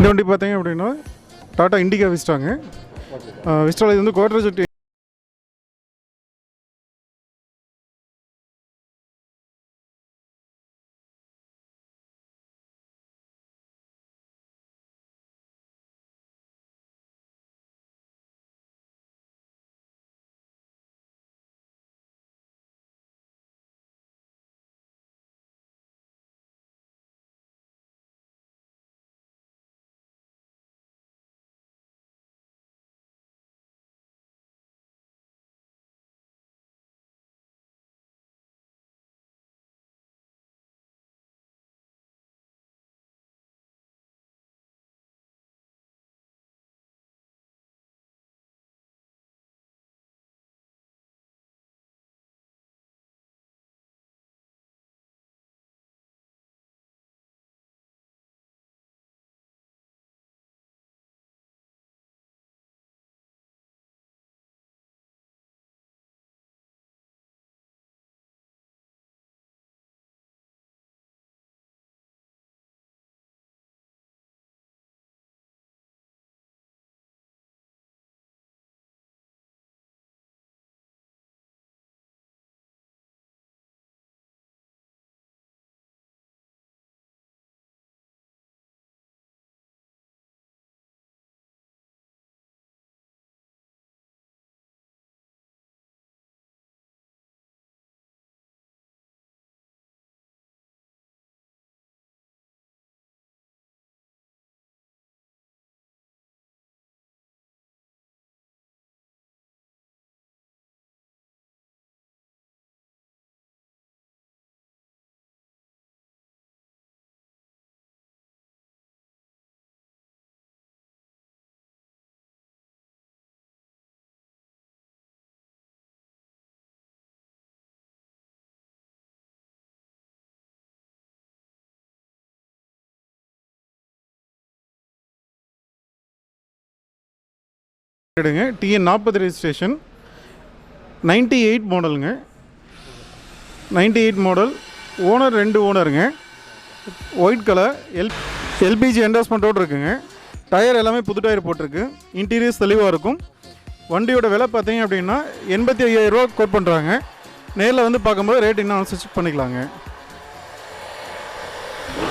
இந்த வண்டி பார்த்தீங்க அப்படின்னா டாடா இண்டிகா விஸ்டாங்க. விஸ்டாவில் இது வந்து கோட்ரேஜ் எடுங்க. டிஎன் 40 ரெஜிஸ்ட்ரேஷன் 98 மாடலுங்க. 98 மாடல். ஓனர் 2 ஓனருங்க. ஒயிட் கலர் எல்பிஜி என்டாஸ்மெண்ட்டோடு இருக்குங்க. டயர் எல்லாமே புது டயர் போட்டிருக்கு. இன்டீரியர்ஸ் தெளிவாக இருக்கும். வண்டியோட விலை பார்த்தீங்க அப்படின்னா 85,000 ரூபா கோட் பண்ணுறாங்க. நேரில் வந்து பார்க்கும்போது ரேட் இன்னும் அனுசரிச்சு பண்ணிக்கலாங்க.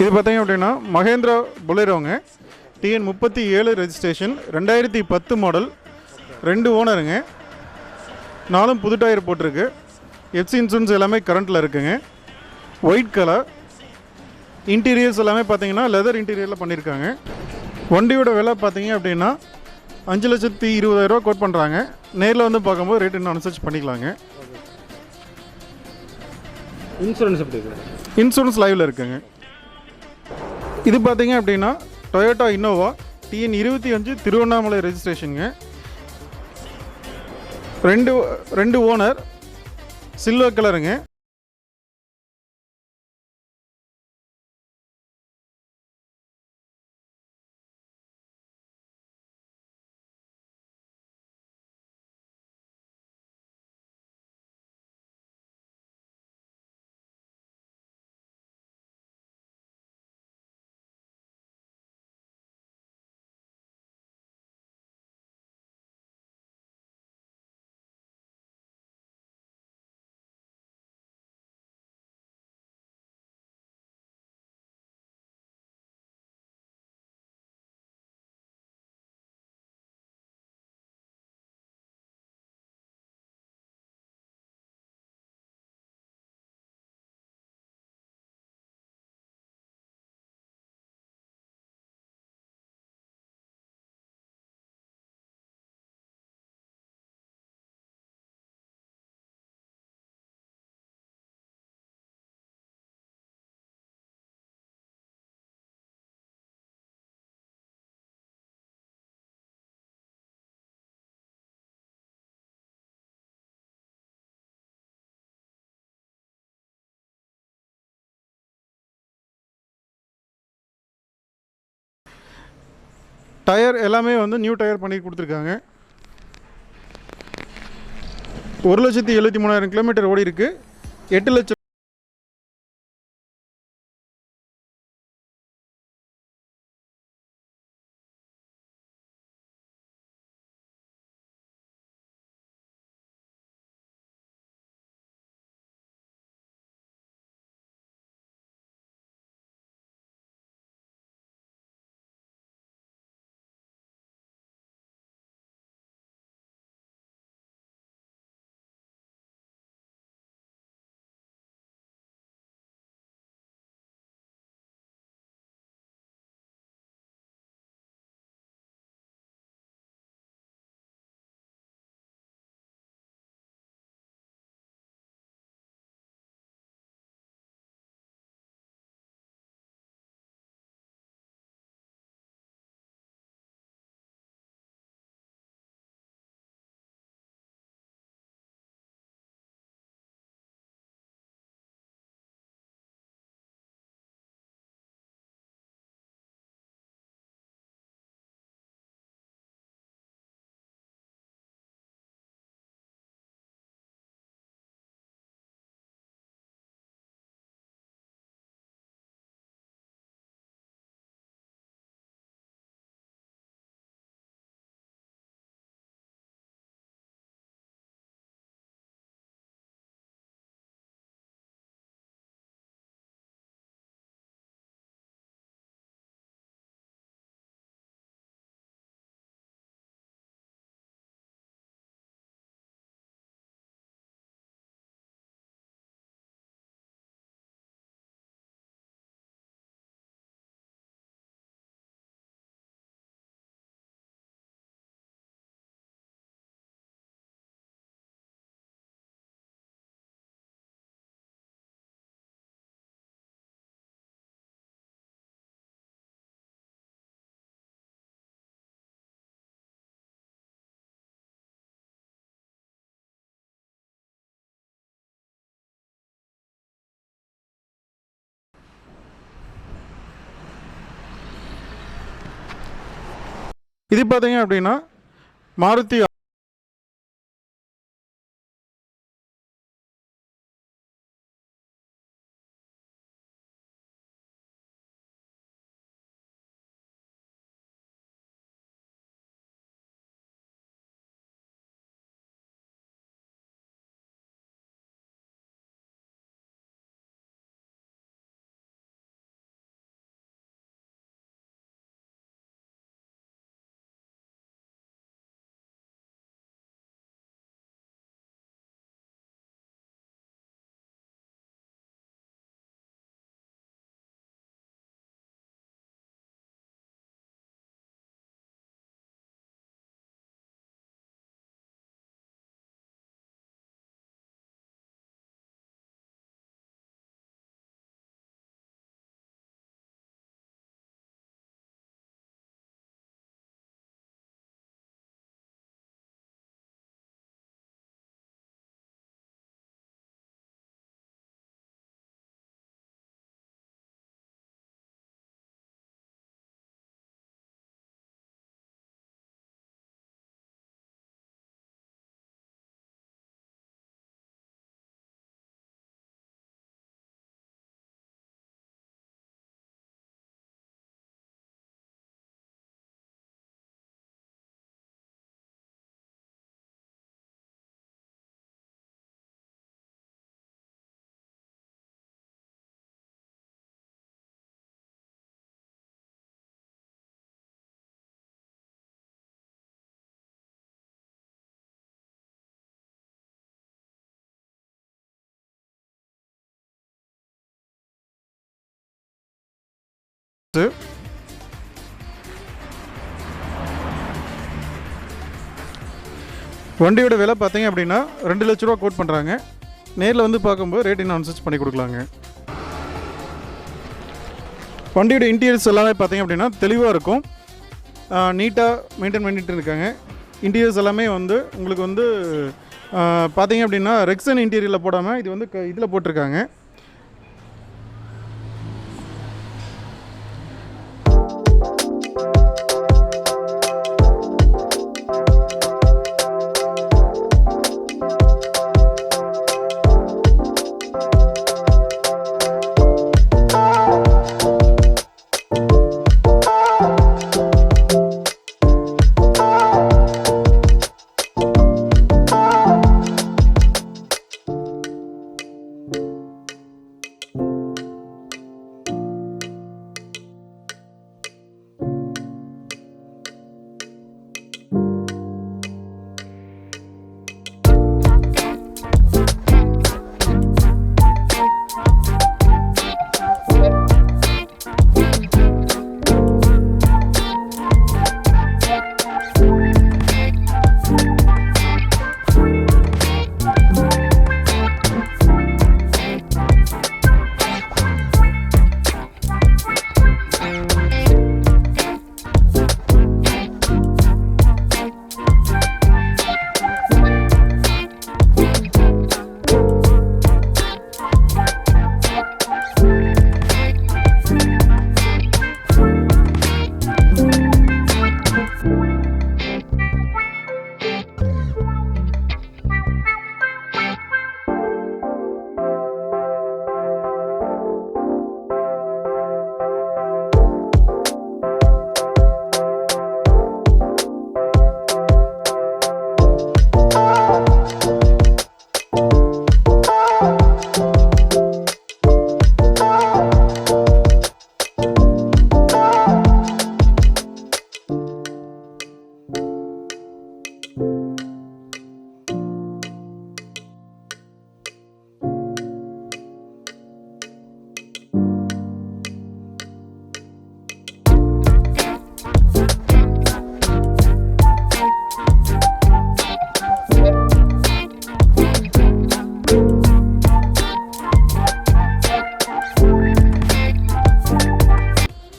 இது பார்த்தீங்க அப்படின்னா மகேந்திரா பொலேரோங்க. TN 37 registration 2010 model. 2 ஓனருங்க. 4 புது டயர் போட்டிருக்கு. எஃப்சி இன்சூரன்ஸ் எல்லாமே கரண்ட்டில் இருக்குங்க. White colour. இன்டீரியர்ஸ் எல்லாமே பார்த்தீங்கன்னா லெதர் இன்டீரியரில் பண்ணியிருக்காங்க. வண்டியோட விலை பார்த்தீங்க அப்படின்னா 5,20,000 ரூபா கோட் பண்ணுறாங்க. நேரில் வந்து பார்க்கும்போது ரேட் இன்னும் அனுசரிச்சு பண்ணிக்கலாங்க. இன்சூரன்ஸ் எப்படி இருக்குது? இன்சூரன்ஸ் லைவில் இருக்குங்க. இது பார்த்தீங்க அப்படின்னா டொயோட்டா இன்னோவா டிஎன் 25 திருவண்ணாமலை ரெஜிஸ்ட்ரேஷனுங்க. 2 ஓனர். சில்வர் கலருங்க. டயர் எல்லாமே வந்து நியூ டயர் பண்ணி கொடுத்துருக்காங்க. 1,73,000 கிலோமீட்டர் ஓடி இருக்குது. 8 லட்சம் இது பார்த்தீங்க அப்படின்னா மாருதி வண்டியோட விலை பார்த்தீங்க அப்படின்னா 2 லட்ச ரூபா கோட் பண்ணுறாங்க. நேரில் வந்து பார்க்கும்போது ரேட் இன்னும் அனுசரிச்சு பண்ணி கொடுக்கலாங்க. வண்டியோட இன்டீரியர்ஸ் எல்லாமே பார்த்தீங்க அப்படின்னா தெளிவாக இருக்கும், நீட்டாக மெயின்டைன் பண்ணிட்டு இருக்காங்க. இன்டீரியர்ஸ் எல்லாமே வந்து உங்களுக்கு வந்து பார்த்தீங்க அப்படின்னா ரெக்ஸன் இன்டீரியரில் போடாமல் இது வந்து இதில் போட்டிருக்காங்க.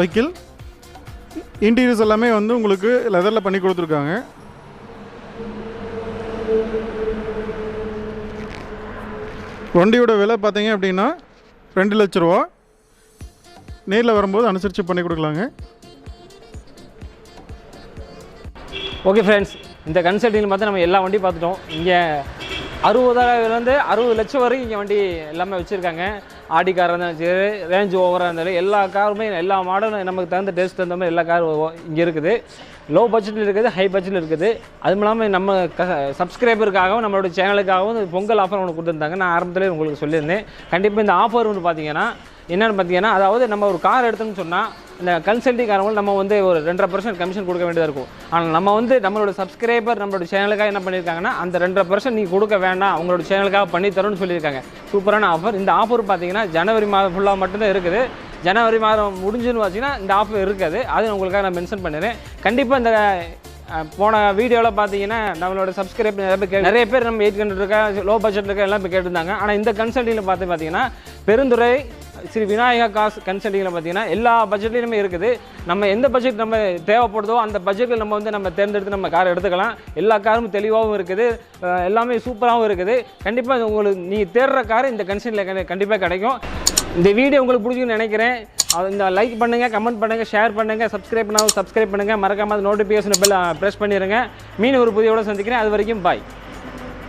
வெஹிக்கிள் இன்டீரியர்ஸ் எல்லாமே வந்து உங்களுக்கு லெதரில் பண்ணி கொடுத்துருக்காங்க. வண்டியோட விலை பார்த்தீங்க அப்படின்னா 2 லட்ச ரூபா. நேரில் வரும்போது அனுசரித்து பண்ணி கொடுக்கலாங்க. ஓகே ஃப்ரெண்ட்ஸ், இந்த கன்சல்டிங்கில் பார்த்து நம்ம எல்லா வண்டியும் பார்த்துட்டோம். இங்கே 60,000 60 லட்சம் வரைக்கும் இங்கே வண்டி எல்லாமே வச்சுருக்காங்க. ஆடி காராக இருந்தாலும் சரி, ரேஞ்ச் ஓவராக இருந்தாலும் எல்லா காருமே எல்லா மாடலும் நமக்கு தகுந்த டேஸ்ட் தகுந்த மாதிரி எல்லா காரும் இங்கே இருக்குது. லோ பட்ஜெட்டில் இருக்குது, ஹை பட்ஜெட்டில் இருக்குது. அதுவும் இல்லாமல் நம்ம சப்ஸ்கிரைபருக்காகவும் நம்மளோட சேனலுக்காகவும் பொங்கல் ஆஃபர் ஒன்று கொடுத்துருந்தாங்க. நான் ஆரம்பத்திலே உங்களுக்கு சொல்லியிருந்தேன். கண்டிப்பாக இந்த ஆஃபர் ஒன்று பார்த்தீங்கன்னா என்னென்னு பார்த்தீங்கன்னா, அதாவது நம்ம ஒரு கார் எடுத்தோம்னு சொன்னால் இந்த கன்சல்டிங்காரவங்க நம்ம வந்து ஒரு 2.5% கமிஷன் கொடுக்க வேண்டியதாக இருக்கும். ஆனால் நம்ம வந்து நம்மளோட சப்ஸ்கிரைபர் நம்மளோட சேனலுக்காக என்ன பண்ணியிருக்காங்கன்னா, அந்த 2.5% நீங்கள் கொடுக்க வேண்டாம், அவங்களோட சேனலுக்காக பண்ணித்தரோன்னு சொல்லியிருக்காங்க. சூப்பரான ஆஃபர். இந்த ஆஃபர் பார்த்தீங்கன்னா ஜனவரி மாதம் ஃபுல்லாக மட்டும்தான் இருக்குது. ஜனவரி மாதம் முடிஞ்சுன்னு பார்த்தீங்கன்னா இந்த ஆஃபர் இருக்காது. அது உங்களுக்காக நான் மென்ஷன் பண்ணிடுறேன். கண்டிப்பாக இந்த போன வீடியோவில் பார்த்தீங்கன்னா நம்மளோட சப்ஸ்கிரைபர் நிறைய பேர் நம்ம 800 இருக்கா, லோ பட்ஜெட் இருக்கா எல்லாம் இப்போ கேட்டிருந்தாங்க. ஆனால் இந்த கன்சல்டிங்கில் பார்த்தீங்கன்னா பெருந்துறை ஸ்ரீ விநாயகா காஸ் கன்சல்டிங்கில் பார்த்தீங்கன்னா எல்லா பட்ஜெட்லேயுமே இருக்குது. நம்ம எந்த பட்ஜெட் நம்ம தேவைப்படுதோ அந்த பட்ஜெட்டில் நம்ம வந்து நம்ம தேர்ந்தெடுத்து நம்ம கார் எடுத்துக்கலாம். எல்லா காரும் தெளிவாகவும் இருக்குது, எல்லாமே சூப்பராகவும் இருக்குது. கண்டிப்பாக உங்களுக்கு நீங்கள் தேடுற கார் இந்த கன்சல்டிங்கில் கண்டிப்பாக கிடைக்கும். இந்த வீடியோ உங்களுக்கு பிடிக்குன்னு நினைக்கிறேன். இந்த லைக் பண்ணுங்கள், கமெண்ட் பண்ணுங்கள், ஷேர் பண்ணுங்கள், சப்ஸ்கிரைப் பண்ணுங்கள், மறக்காமல் நோட்டிஃபிகேஷன் பெல் ப்ரெஸ் பண்ணிடுங்க. மீன் ஒரு புதியோட சந்திக்கிறேன். அது வரைக்கும் பாய்.